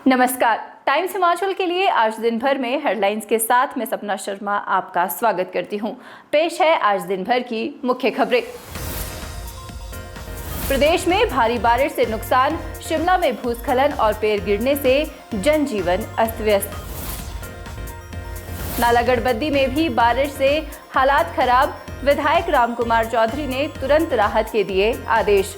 नमस्कार। टाइम्स हिमाचल के लिए आज दिन भर में हेडलाइंस के साथ मैं सपना शर्मा आपका स्वागत करती हूं। पेश है आज दिन भर की मुख्य खबरें। प्रदेश में भारी बारिश से नुकसान, शिमला में भूस्खलन और पेड़ गिरने से जनजीवन अस्त व्यस्त। नालागढ़ बद्दी में भी बारिश से हालात खराब, विधायक रामकुमार चौधरी ने तुरंत राहत के दिए आदेश।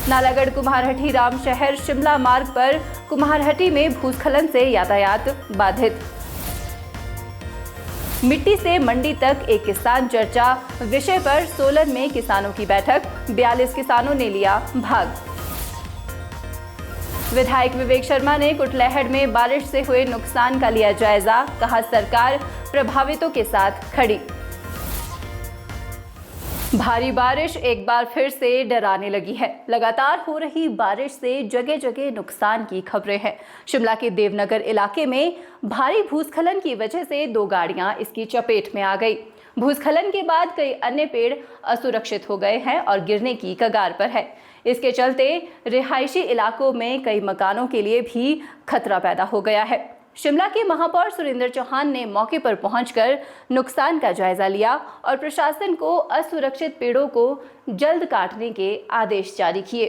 नालागढ़ कुम्हारहट्टी रामशहर शिमला मार्ग पर कुम्हारहट्टी में भूस्खलन से यातायात बाधित। मिट्टी से मंडी तक एक किसान चर्चा विषय पर सोलन में किसानों की बैठक, 42 किसानों ने लिया भाग। विधायक विवेक शर्मा ने कुटलैहड़ में बारिश से हुए नुकसान का लिया जायजा, कहा सरकार प्रभावितों के साथ खड़ी। भारी बारिश एक बार फिर से डराने लगी है। लगातार हो रही बारिश से जगह जगह नुकसान की खबरें हैं। शिमला के देवनगर इलाके में भारी भूस्खलन की वजह से 2 गाड़ियां इसकी चपेट में आ गई। भूस्खलन के बाद कई अन्य पेड़ असुरक्षित हो गए हैं और गिरने की कगार पर है। इसके चलते रिहायशी इलाकों में कई मकानों के लिए भी खतरा पैदा हो गया है। शिमला के महापौर सुरेंद्र चौहान ने मौके पर पहुंचकर नुकसान का जायजा लिया और प्रशासन को असुरक्षित पेड़ों को जल्द काटने के आदेश जारी किए।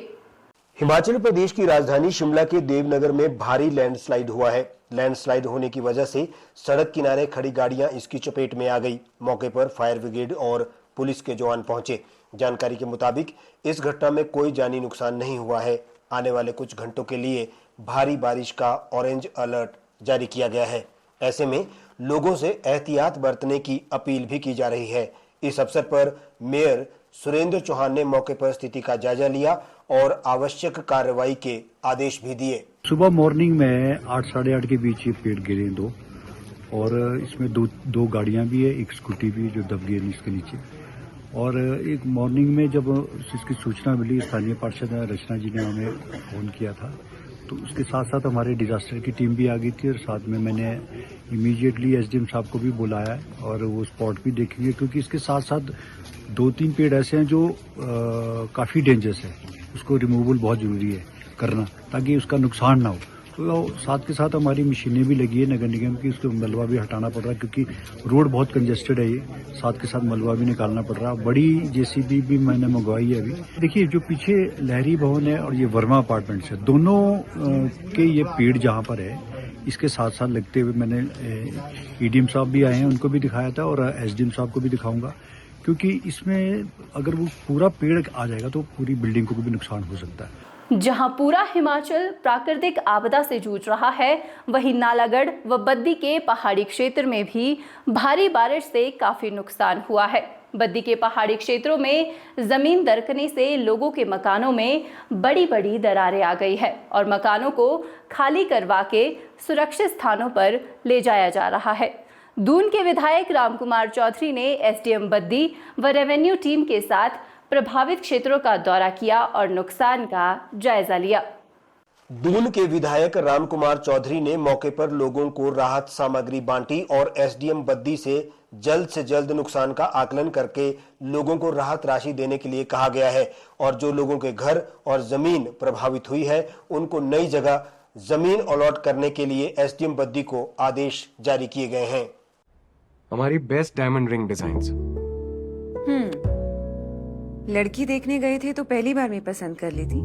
हिमाचल प्रदेश की राजधानी शिमला के देवनगर में भारी लैंडस्लाइड हुआ है। लैंडस्लाइड होने की वजह से सड़क किनारे खड़ी गाड़ियां इसकी चपेट में आ गई। मौके पर फायर ब्रिगेड और पुलिस के जवान पहुंचे। जानकारी के मुताबिक इस घटना में कोई जानी नुकसान नहीं हुआ है। आने वाले कुछ घंटों के लिए भारी बारिश का ऑरेंज अलर्ट जारी किया गया है। ऐसे में लोगों से एहतियात बरतने की अपील भी की जा रही है। इस अवसर पर मेयर सुरेंद्र चौहान ने मौके पर स्थिति का जायजा लिया और आवश्यक कार्रवाई के आदेश भी दिए। सुबह मॉर्निंग में 8 साढ़े 8 के बीच ये पेड़ गिरे 2 और इसमें दो गाड़ियां भी है, एक स्कूटी भी जो दब गई इसके नीचे। और एक मॉर्निंग में जब इसकी सूचना मिली, स्थानीय पार्षद रचना जी ने हमें फोन किया था, तो उसके साथ साथ हमारे डिजास्टर की टीम भी आ गई थी और साथ में मैंने इमीडिएटली एसडीएम साहब को भी बुलाया है और वो स्पॉट भी देखेंगे, क्योंकि इसके साथ साथ 2-3 पेड़ ऐसे हैं जो काफ़ी डेंजरस है। उसको रिमूवल बहुत ज़रूरी है करना, ताकि उसका नुकसान ना हो। तो साथ के साथ हमारी मशीनें भी लगी है नगर निगम की, उसको मलबा भी हटाना पड़ रहा है क्योंकि रोड बहुत कंजेस्टेड है। ये साथ के साथ मलबा भी निकालना पड़ रहा है। बड़ी जेसीबी भी मैंने मंगवाई है अभी। देखिए, जो पीछे लहरी भवन है और ये वर्मा अपार्टमेंट्स है, दोनों के ये पेड़ जहाँ पर है, इसके साथ साथ लगते हुए मैंने ईडीएम साहब भी आए हैं, उनको भी दिखाया था और एसडीएम साहब को भी दिखाऊंगा, क्योंकि इसमें अगर वो पूरा पेड़ आ जाएगा तो पूरी बिल्डिंग को भी नुकसान हो सकता है। जहां पूरा हिमाचल प्राकृतिक आपदा से जूझ रहा है, वहीं नालागढ़ व बद्दी के पहाड़ी क्षेत्र में भी भारी बारिश से काफी नुकसान हुआ है। बद्दी के पहाड़ी क्षेत्रों में जमीन दरकने से लोगों के मकानों में बड़ी बड़ी दरारें आ गई है और मकानों को खाली करवा के सुरक्षित स्थानों पर ले जाया जा रहा है। दून के विधायक रामकुमार चौधरी ने एसडीएम बद्दी व रेवेन्यू टीम के साथ प्रभावित क्षेत्रों का दौरा किया और नुकसान का जायजा लिया। दून के विधायक रामकुमार चौधरी ने मौके पर लोगों को राहत सामग्री बांटी और एसडीएम बद्दी से जल्द नुकसान का आकलन करके लोगों को राहत राशि देने के लिए कहा गया है और जो लोगों के घर और जमीन प्रभावित हुई है उनको नई जगह जमीन अलॉट करने के लिए एसडीएम बद्दी को आदेश जारी किए गए हैं। हमारी बेस्ट डायमंड रिंग डिजाइन्स। लड़की देखने गए थे तो पहली बार में पसंद कर ली थी।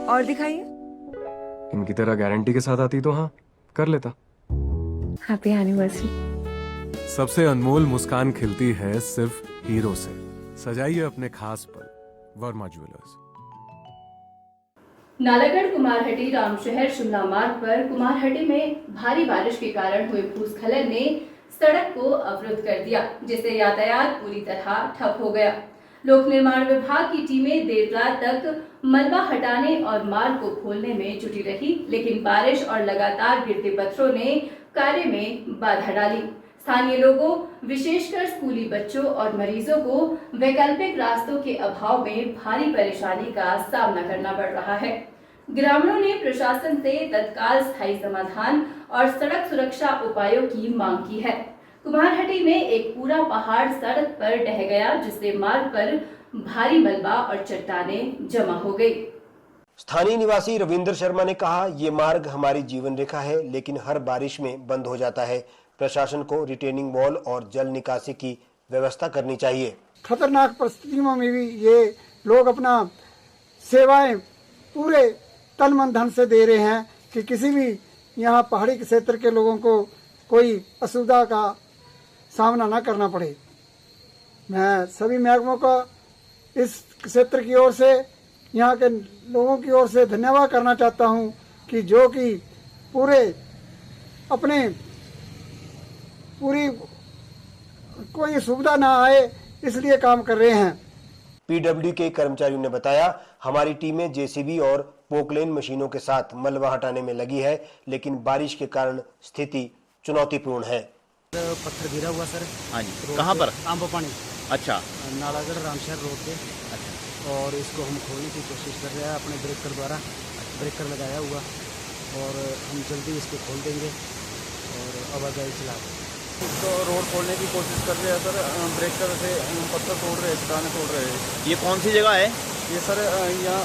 और दिखाइए। इनकी तरह गारंटी के साथ आती तो हाँ कर लेता। Happy anniversary. सबसे अनमोल मुस्कान खिलती है सिर्फ हीरो से। सजाइए अपने खास पल, वर्मा ज्वेलर्स। नालागढ़ कुम्हारहट्टी रामशहर शिमला मार्ग पर कुम्हारहट्टी में भारी बारिश के कारण हुए भूस्खलन ने सड़क को अवरुद्ध कर दिया, जिससे यातायात पूरी तरह ठप हो गया। लोक निर्माण विभाग की टीमें देर रात तक मलबा हटाने और मार्ग को खोलने में जुटी रही, लेकिन बारिश और लगातार गिरते पत्थरों ने कार्य में बाधा डाली। स्थानीय लोगों, विशेषकर स्कूली बच्चों और मरीजों को वैकल्पिक रास्तों के अभाव में भारी परेशानी का सामना करना पड़ रहा है। ग्रामीणों ने प्रशासन से तत्काल स्थायी समाधान और सड़क सुरक्षा उपायों की मांग की है। कुम्हारहट्टी में एक पूरा पहाड़ सड़क पर ढह गया, जिससे मार्ग पर भारी मलबा और चट्टानें जमा हो गई। स्थानीय निवासी रविंद्र शर्मा ने कहा, ये मार्ग हमारी जीवन रेखा है, लेकिन हर बारिश में बंद हो जाता है। प्रशासन को रिटेनिंग वॉल और जल निकासी की व्यवस्था करनी चाहिए। खतरनाक परिस्थितियों में भी ये लोग अपना सेवाएं पूरे तन मन धन से दे रहे हैं कि किसी भी यहाँ पहाड़ी क्षेत्र के लोगों को कोई असुविधा का सामना न करना पड़े। मैं सभी महकमों का इस क्षेत्र की ओर से, यहाँ के लोगों की ओर से धन्यवाद करना चाहता हूँ कि जो कि पूरे अपने पूरी कोई सुविधा ना आए इसलिए काम कर रहे हैं। पीडब्ल्यू के कर्मचारियों ने बताया, हमारी टीमें जेसीबी और पोकलेन मशीनों के साथ मलबा हटाने में लगी है, लेकिन बारिश के कारण स्थिति चुनौतीपूर्ण है। पत्थर गिरा हुआ सर। हाँ जी, कहाँ पर? आंबा पानी। अच्छा, नालागढ़ रामशहर रोड पे। अच्छा। और इसको हम खोलने की कोशिश कर रहे हैं अपने ब्रेकर द्वारा, ब्रेकर लगाया हुआ, और हम जल्दी इसको खोल देंगे और आवाजाही चला देंगे। तो रोड खोलने की कोशिश कर रहे हैं सर, ब्रेकर से पत्थर तोड़ रहे हैं, चट्टानें तोड़ रहे हैं। ये कौन सी जगह है? ये सर यहाँ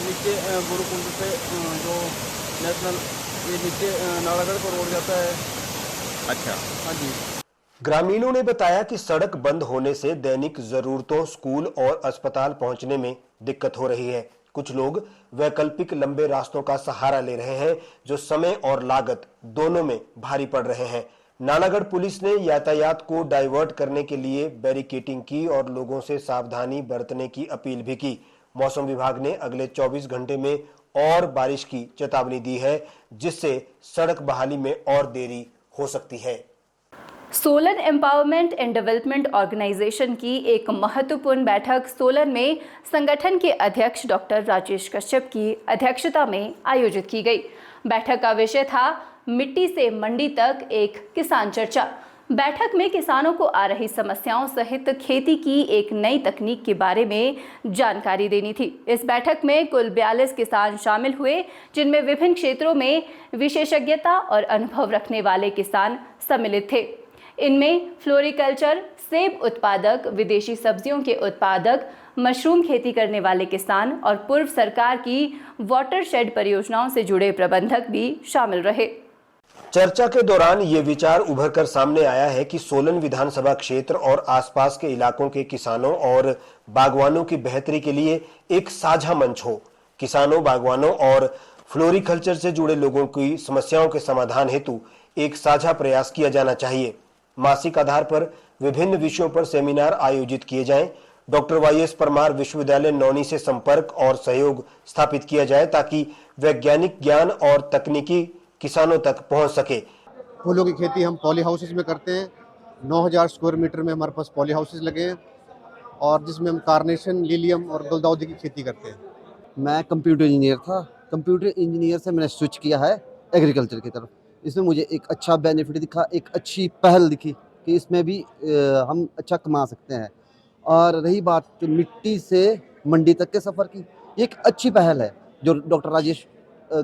नीचे गुरुकुंड से जो नेशनल, ये नीचे नालागढ़ को रोड जाता है। अच्छा, हाँ जी। ग्रामीणों ने बताया कि सड़क बंद होने से दैनिक जरूरतों, स्कूल और अस्पताल पहुंचने में दिक्कत हो रही है। कुछ लोग वैकल्पिक लंबे रास्तों का सहारा ले रहे हैं, जो समय और लागत दोनों में भारी पड़ रहे हैं। नालागढ़ पुलिस ने यातायात को डाइवर्ट करने के लिए बैरिकेडिंग की और लोगों से सावधानी बरतने की अपील भी की। मौसम विभाग ने अगले 24 घंटे में और बारिश की चेतावनी दी है, जिससे सड़क बहाली में और देरी हो सकती है। Solan empowerment and development organisation की एक महत्वपूर्ण बैठक सोलन में संगठन के अध्यक्ष डॉक्टर राजेश कश्यप की अध्यक्षता में आयोजित की गई। बैठक का विषय था मिट्टी से मंडी तक एक किसान चर्चा। बैठक में किसानों को आ रही समस्याओं सहित खेती की एक नई तकनीक के बारे में जानकारी देनी थी। इस बैठक में कुल 42 किसान शामिल हुए, जिनमें विभिन्न क्षेत्रों में विशेषज्ञता और अनुभव रखने वाले किसान सम्मिलित थे। इनमें फ्लोरिकल्चर, सेब उत्पादक, विदेशी सब्जियों के उत्पादक, मशरूम खेती करने वाले किसान और पूर्व सरकार की वाटरशेड परियोजनाओं से जुड़े प्रबंधक भी शामिल रहे। चर्चा के दौरान ये विचार उभर कर सामने आया है कि सोलन विधानसभा क्षेत्र और आसपास के इलाकों के किसानों और बागवानों की बेहतरी के लिए एक साझा मंच हो। किसानों, बागवानों और फ्लोरिकल्चर से जुड़े लोगों की समस्याओं के समाधान हेतु एक साझा प्रयास किया जाना चाहिए। मासिक आधार पर विभिन्न विषयों पर सेमिनार आयोजित किए जाएं। डॉक्टर वाईएस परमार विश्वविद्यालय नौनी से संपर्क और सहयोग स्थापित किया जाए, ताकि वैज्ञानिक ज्ञान और तकनीकी किसानों तक पहुंच सके। फूलों की खेती हम पॉली हाउसेज में करते हैं। 9000 स्क्वायर मीटर में हमारे पास पॉली हाउसेज लगे हैं, और जिसमें हम कार्नेशन, लिलियम और गुलदाउदी की खेती करते हैं। मैं कंप्यूटर इंजीनियर था। कंप्यूटर इंजीनियर से मैंने स्विच किया है एग्रीकल्चर की तरफ। इसमें मुझे एक अच्छा बेनिफिट दिखा, एक अच्छी पहल दिखी कि इसमें भी हम अच्छा कमा सकते हैं। और रही बात मिट्टी से मंडी तक के सफ़र की, एक अच्छी पहल है जो डॉक्टर राजेश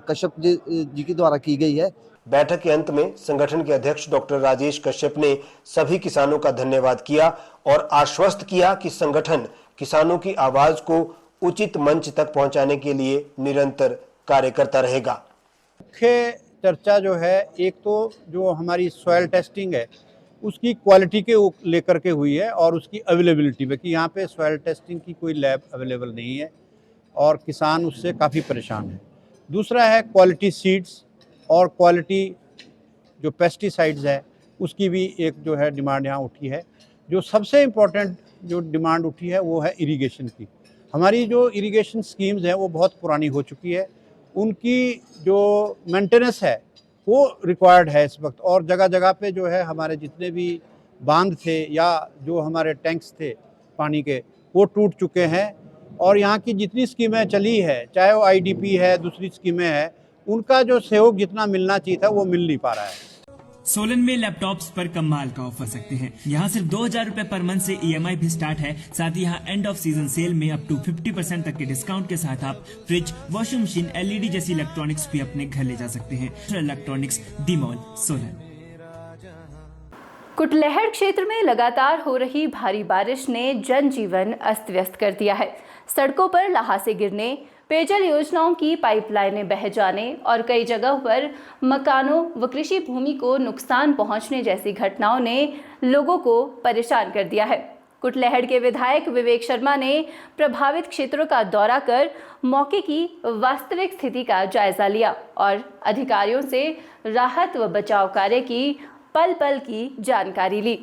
कश्यप जी के द्वारा की गई है। बैठक के अंत में संगठन के अध्यक्ष डॉक्टर राजेश कश्यप ने सभी किसानों का धन्यवाद किया और आश्वस्त किया कि संगठन किसानों की आवाज को उचित मंच तक पहुंचाने के लिए निरंतर कार्य करता रहेगा। मुख्य चर्चा जो है, एक तो जो हमारी सॉइल टेस्टिंग है उसकी क्वालिटी के लेकर के हुई है, और उसकी अवेलेबिलिटी पे कि यहाँ पे सॉइल टेस्टिंग की कोई लैब अवेलेबल नहीं है और किसान उससे काफ़ी परेशान है। दूसरा है क्वालिटी सीड्स और क्वालिटी जो पेस्टिसाइड्स है, उसकी भी एक जो है डिमांड यहाँ उठी है। जो सबसे इम्पोर्टेंट जो डिमांड उठी है वो है इरिगेशन की। हमारी जो इरिगेशन स्कीम्स हैं वो बहुत पुरानी हो चुकी है, उनकी जो मेंटेनेंस है वो रिक्वायर्ड है इस वक्त। और जगह जगह पे जो है हमारे जितने भी बांध थे या जो हमारे टैंक्स थे पानी के, वो टूट चुके हैं। और यहाँ की जितनी स्कीमें चली है, चाहे वो आईडीपी है, दूसरी स्कीमें हैं, उनका जो सहयोग जितना मिलना चाहिए था वो मिल नहीं पा रहा है। सोलन में लैपटॉप्स पर कमाल का ऑफर सकते हैं। यहाँ सिर्फ 2000 रुपए पर मंथ से EMI भी स्टार्ट है। साथ ही यहाँ एंड ऑफ सीजन सेल में अप टू 50% तक के डिस्काउंट के साथ आप फ्रिज, वॉशिंग मशीन, LED जैसी इलेक्ट्रॉनिक्स भी अपने घर ले जा सकते हैं। Electronics D mall Solan. Kutlehar क्षेत्र में लगातार हो रही भारी बारिश ने जनजीवन अस्त व्यस्त कर दिया है। सड़कों पर ल्हासे गिरने, पेयजल योजनाओं की पाइपलाइनें बह जाने और कई जगहों पर मकानों व कृषि भूमि को नुकसान पहुंचने जैसी घटनाओं ने लोगों को परेशान कर दिया है। कुटलैहड़ के विधायक विवेक शर्मा ने प्रभावित क्षेत्रों का दौरा कर मौके की वास्तविक स्थिति का जायजा लिया और अधिकारियों से राहत व बचाव कार्य की पल पल की जानकारी ली।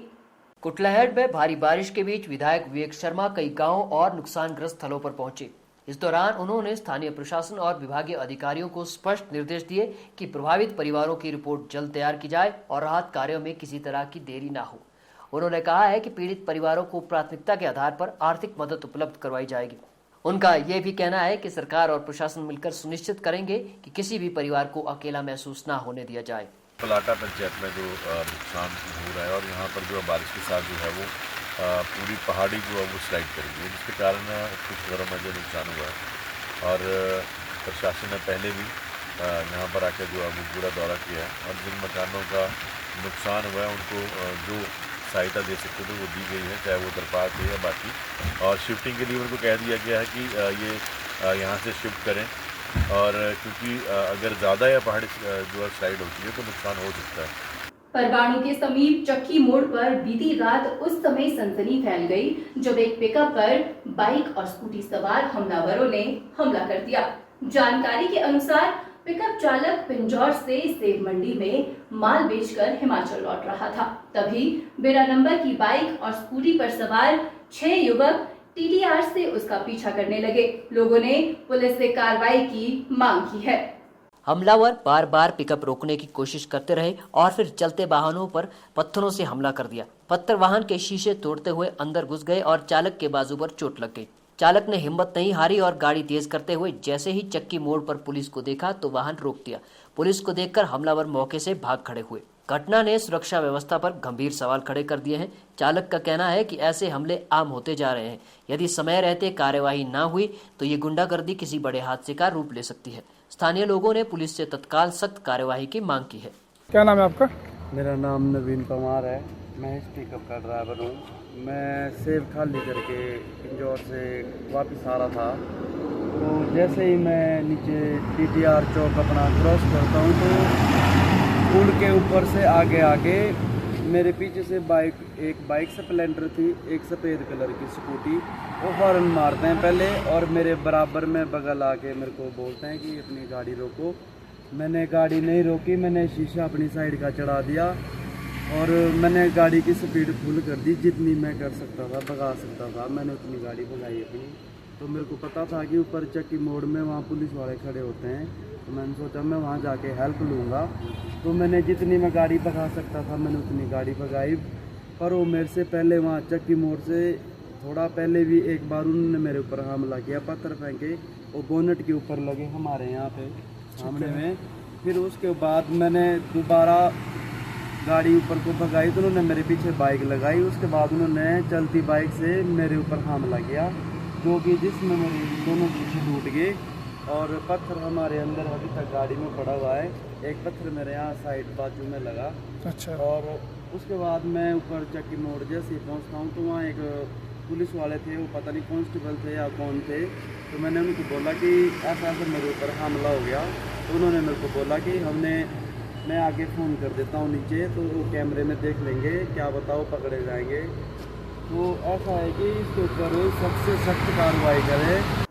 कुटलैहड़ में भारी बारिश के बीच विधायक विवेक शर्मा कई गांवों और नुकसानग्रस्त स्थलों पर पहुंचे। इस दौरान उन्होंने स्थानीय प्रशासन और विभागीय अधिकारियों को स्पष्ट निर्देश दिए कि प्रभावित परिवारों की रिपोर्ट जल्द तैयार की जाए और राहत कार्यों में किसी तरह की देरी न हो। उन्होंने कहा है कि पीड़ित परिवारों को प्राथमिकता के आधार पर आर्थिक मदद उपलब्ध करवाई जाएगी। उनका यह भी कहना है कि सरकार और प्रशासन मिलकर सुनिश्चित करेंगे कि किसी भी परिवार को अकेला महसूस न होने दिया जाए। पलाटा पंचायत में जो नुकसान हो रहा है और यहाँ पर जो बारिश के साथ जो है वो पूरी पहाड़ी जो है वो स्लाइड कर गई है, जिसके कारण कुछ घरों में जो नुकसान हुआ है और प्रशासन ने पहले भी यहाँ पर आकर जो है वो पूरा दौरा किया है और जिन मकानों का नुकसान हुआ है उनको जो सहायता दे सकते थे वो दी गई है, चाहे वो दरपात है या बाकी। और शिफ्टिंग के लिए उनको कह दिया गया है कि ये यहाँ से शिफ्ट करें और क्योंकि अगर ज़्यादा या पहाड़ी जो है स्लाइड होती है तो नुकसान हो सकता है। परवाणू के समीप चक्की मोड़ पर बीती रात उस समय सनसनी फैल गई जब एक पिकअप पर बाइक और स्कूटी सवार हमलावरों ने हमला कर दिया। जानकारी के अनुसार पिकअप चालक पिंजौर से सेब मंडी में माल बेचकर हिमाचल लौट रहा था। तभी बिना नंबर की बाइक और स्कूटी पर सवार 6 युवक टीटीआर से उसका पीछा करने लगे। लोगों ने पुलिस से कार्रवाई की मांग की है। हमलावर बार बार पिकअप रोकने की कोशिश करते रहे और फिर चलते वाहनों पर पत्थरों से हमला कर दिया। पत्थर वाहन के शीशे तोड़ते हुए अंदर घुस गए और चालक के बाजू पर चोट लग गई। चालक ने हिम्मत नहीं हारी और गाड़ी तेज करते हुए जैसे ही चक्की मोड़ पर पुलिस को देखा तो वाहन रोक दिया। पुलिस को देखकर हमलावर मौके से भाग खड़े हुए। घटना ने सुरक्षा व्यवस्था पर गंभीर सवाल खड़े कर दिए हैं। चालक का कहना है कि ऐसे हमले आम होते जा रहे हैं। यदि समय रहते कार्यवाही न हुई तो ये गुंडागर्दी किसी बड़े हादसे का रूप ले सकती है। स्थानीय लोगों ने पुलिस से तत्काल सख्त कार्यवाही की मांग की है। क्या नाम है आपका? मेरा नाम नवीन परमार है। मैं इस पिकअप का ड्राइवर हूँ। मैं सेब खाली करके पिंजौर से वापस आ रहा था, तो जैसे ही मैं नीचे टीटीआर चौक अपना क्रॉस करता हूँ तो पुल के ऊपर से आगे मेरे पीछे से एक बाइक स्प्लेंडर थी, एक सफ़ेद कलर की स्कूटी, वो हॉर्न मारते हैं पहले और मेरे बराबर में बगल आके मेरे को बोलते हैं कि अपनी गाड़ी रोको। मैंने गाड़ी नहीं रोकी, मैंने शीशा अपनी साइड का चढ़ा दिया और मैंने गाड़ी की स्पीड फुल कर दी। जितनी मैं कर सकता था, भगा सकता था, मैंने उतनी गाड़ी भगाई अपनी। तो मेरे को पता था कि ऊपर चक्की मोड़ में वहाँ पुलिस वाले खड़े होते हैं, तो मैंने सोचा मैं वहाँ जाके हेल्प लूँगा। तो मैंने जितनी मैं गाड़ी भगा सकता था मैंने उतनी गाड़ी भगाई, पर वो मेरे से पहले वहाँ चक्की मोड़ से थोड़ा पहले भी एक बार उन्होंने मेरे ऊपर हमला किया, पत्थर फेंके, वो बोनेट के ऊपर लगे हमारे यहाँ पे सामने में। फिर उसके बाद मैंने दोबारा गाड़ी ऊपर को भगाई तो उन्होंने मेरे पीछे बाइक लगाई। उसके बाद उन्होंने चलती बाइक से मेरे ऊपर हमला किया, जो कि जिसमें मेरे दोनों पीछे टूट गए और पत्थर हमारे अंदर अभी तक गाड़ी में पड़ा हुआ है। एक पत्थर मेरे यहाँ साइड बाजू में लगा। अच्छा। और उसके बाद मैं ऊपर चक्की मोड़ जैसे ही पहुँचता हूँ तो वहाँ एक पुलिस वाले थे, वो पता नहीं कांस्टेबल थे या कौन थे, तो मैंने उनको बोला कि ऐसा मेरे ऊपर हमला हो गया। तो उन्होंने मेरे को बोला कि मैं आगे फ़ोन कर देता हूँ नीचे, तो वो कैमरे में देख लेंगे, क्या बताओ पकड़े जाएंगे। तो ऐसा है कि इसके ऊपर सबसे सख्त कार्रवाई करें।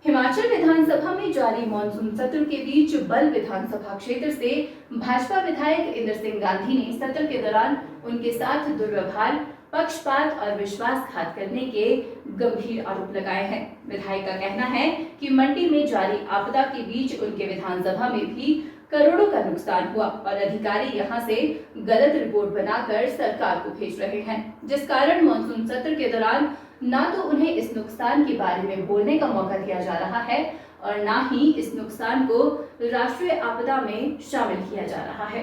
हिमाचल विधानसभा में जारी मानसून सत्र के बीच बल विधानसभा क्षेत्र से भाजपा विधायक इंद्र सिंह गांधी ने सत्र के दौरान उनके साथ दुर्व्यवहार, पक्षपात और विश्वासघात करने के गंभीर आरोप लगाए हैं। विधायक का कहना है कि मंडी में जारी आपदा के बीच उनके विधानसभा में भी करोड़ों का नुकसान हुआ और अधिकारी यहां से गलत रिपोर्ट बनाकर सरकार को भेज रहे हैं, जिस कारण मानसून सत्र के दौरान ना तो उन्हें इस नुकसान के बारे में बोलने का मौका दिया जा रहा है और ना ही इस नुकसान को राष्ट्रीय आपदा में शामिल किया जा रहा है।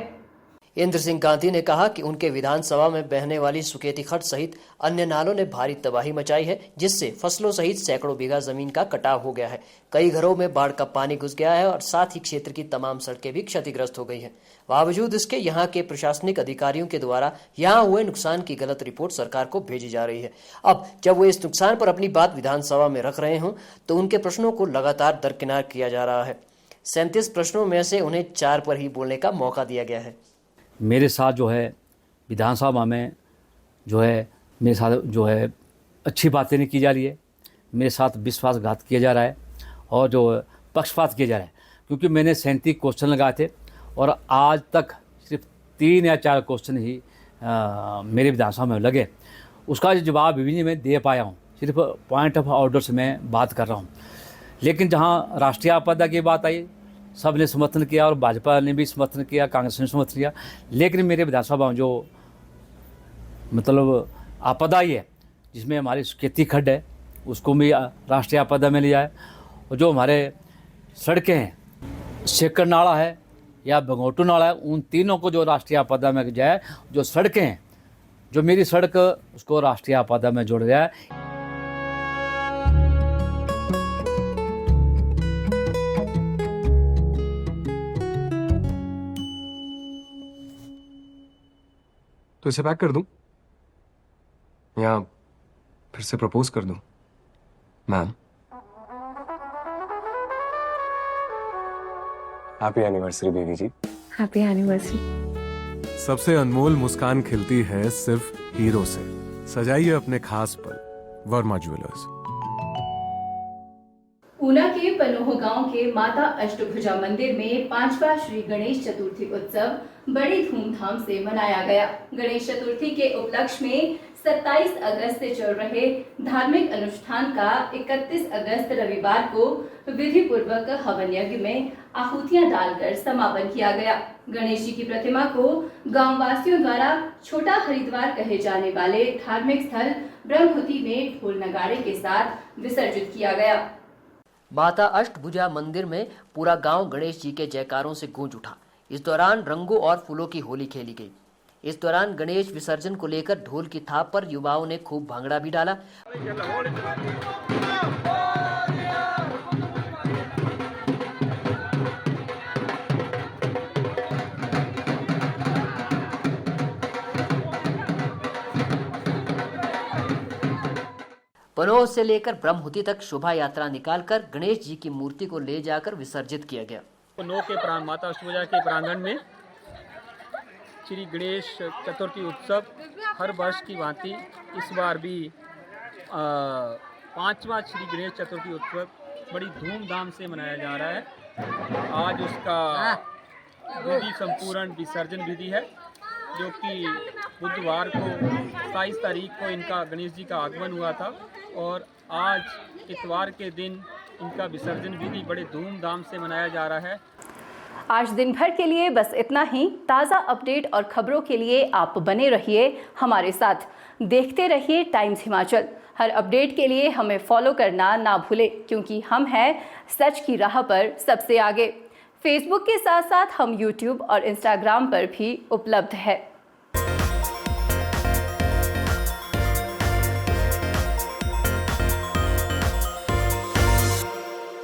इंद्र सिंह गांधी ने कहा कि उनके विधानसभा में बहने वाली सुकेती खड्ड सहित अन्य नालों ने भारी तबाही मचाई है, जिससे फसलों सहित सैकड़ों बीघा जमीन का कटाव हो गया है। कई घरों में बाढ़ का पानी घुस गया है और साथ ही क्षेत्र की तमाम सड़कें भी क्षतिग्रस्त हो गई हैं। बावजूद इसके यहाँ के प्रशासनिक अधिकारियों के द्वारा यहाँ हुए नुकसान की गलत रिपोर्ट सरकार को भेजी जा रही है। अब जब वो इस नुकसान पर अपनी बात विधानसभा में रख रहे हों तो उनके प्रश्नों को लगातार दरकिनार किया जा रहा है। 37 प्रश्नों में से उन्हें 4 पर ही बोलने का मौका दिया गया है। मेरे साथ जो है विधानसभा में जो है मेरे साथ जो है अच्छी बातें नहीं की जा रही है, मेरे साथ विश्वासघात किया जा रहा है और जो पक्षपात किया जा रहा है, क्योंकि मैंने 37 क्वेश्चन लगाए थे और आज तक सिर्फ 3 या 4 क्वेश्चन ही मेरे विधानसभा में लगे। उसका जवाब भी नहीं मैं दे पाया हूँ, सिर्फ पॉइंट ऑफ ऑर्डर से मैं बात कर रहा हूँ। लेकिन जहाँ राष्ट्रीय आपदा की बात आई, सब ने समर्थन किया और भाजपा ने भी समर्थन किया, कांग्रेस ने समर्थन किया। लेकिन मेरे विधानसभा में जो मतलब आपदा आई है, जिसमें हमारी सुकेती खड्ड है, उसको भी राष्ट्रीय आपदा में लिया है। और जो हमारे सड़कें हैं, शेखर नाला है या भगोटू नाला है, उन तीनों को जो राष्ट्रीय आपदा में जाए। जो सड़कें हैं, जो मेरी सड़क, उसको राष्ट्रीय आपदा में जोड़ दिया है। तो इसे पैक कर दूं या फिर से प्रपोज कर दूं? Ma'am, happy anniversary baby ji. Happy anniversary. सबसे अनमोल मुस्कान खिलती है सिर्फ हीरो से। सजाइए अपने खास पल, वर्मा ज्वेलर्स। ऊना के पनोह गांव के माता अष्टभुजा मंदिर में 5वां श्री गणेश चतुर्थी उत्सव बड़ी धूमधाम से मनाया गया। गणेश चतुर्थी के उपलक्ष्य में 27 अगस्त से चल रहे धार्मिक अनुष्ठान का 31 अगस्त रविवार को विधि पूर्वक हवन यज्ञ में आहुतियां डालकर समापन किया गया। गणेश जी की प्रतिमा को गांव वासियों द्वारा छोटा हरिद्वार कहे जाने वाले धार्मिक स्थल ब्रह्महुति में ढोल नगाड़े के साथ विसर्जित किया गया। माता अष्टभुजा मंदिर में पूरा गांव गणेश जी के जयकारों से गूंज उठा। इस दौरान रंगों और फूलों की होली खेली गई। इस दौरान गणेश विसर्जन को लेकर ढोल की थाप पर युवाओं ने खूब भांगड़ा भी डाला। पनोह से लेकर ब्रह्महुति तक शोभा यात्रा निकालकर गणेश जी की मूर्ति को ले जाकर विसर्जित किया गया। पनोह के माता अष्टभुजा के प्रांगण में श्री गणेश चतुर्थी उत्सव हर वर्ष की भांति इस बार भी 5वां श्री गणेश चतुर्थी उत्सव बड़ी धूमधाम से मनाया जा रहा है। आज उसका विधि संपूर्ण विसर्जन विधि है, जो कि बुधवार को 27 तारीख को इनका गणेश जी का आगमन हुआ था और आज इतवार के दिन इनका विसर्जन विधि बड़े धूमधाम से मनाया जा रहा है। आज दिन भर के लिए बस इतना ही। ताज़ा अपडेट और खबरों के लिए आप बने रहिए हमारे साथ, देखते रहिए टाइम्स हिमाचल। हर अपडेट के लिए हमें फॉलो करना ना भूलें, क्योंकि हम हैं सच की राह पर सबसे आगे। फेसबुक के साथ साथ हम यूट्यूब और इंस्टाग्राम पर भी उपलब्ध है।